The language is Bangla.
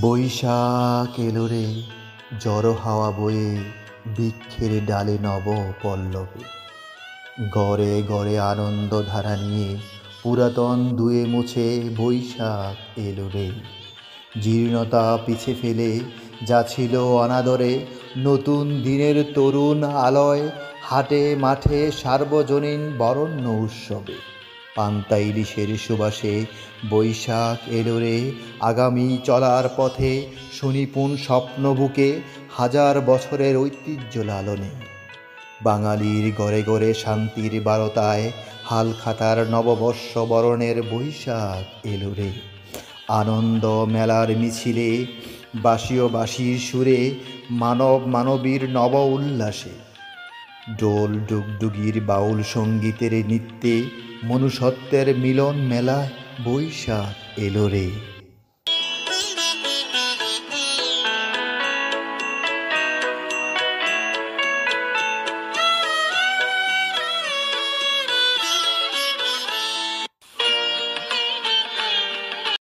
বৈশাখ এলো রে, জড়ো হাওয়া বয়ে বৃক্ষের ডালে নব পল্লবে। গড়ে গড়ে আনন্দ ধারা নিয়ে পুরাতন ধুয়ে মুছে বৈশাখ এলো রে। জীর্ণতা পিছে ফেলে যা ছিল অনাদরে, নতুন দিনের তরুণ আলয় হাটে মাঠে সার্বজনীন বরণ্য উৎসবে। পান্তা ইলিশের সুবাসে বৈশাখ এলো রে, আগামী চলার পথে সুনিপুণ স্বপ্ন বুকে হাজার বছরের ঐতিহ্য লালনে। বাঙালির গড়ে গড়ে শান্তির বারতায় হালখাতার নববর্ষ বরণের বৈশাখ এলো রে। আনন্দ মেলার মিছিলে বাঁশিও বাঁশির সুরে, মানব মানবীর নব উল্লাসে। ডোল ডুগডুগির বাউল সঙ্গীতের নৃত্যে মনুষ্যত্বের মিলন মেলায় বৈশাখ এলো রে।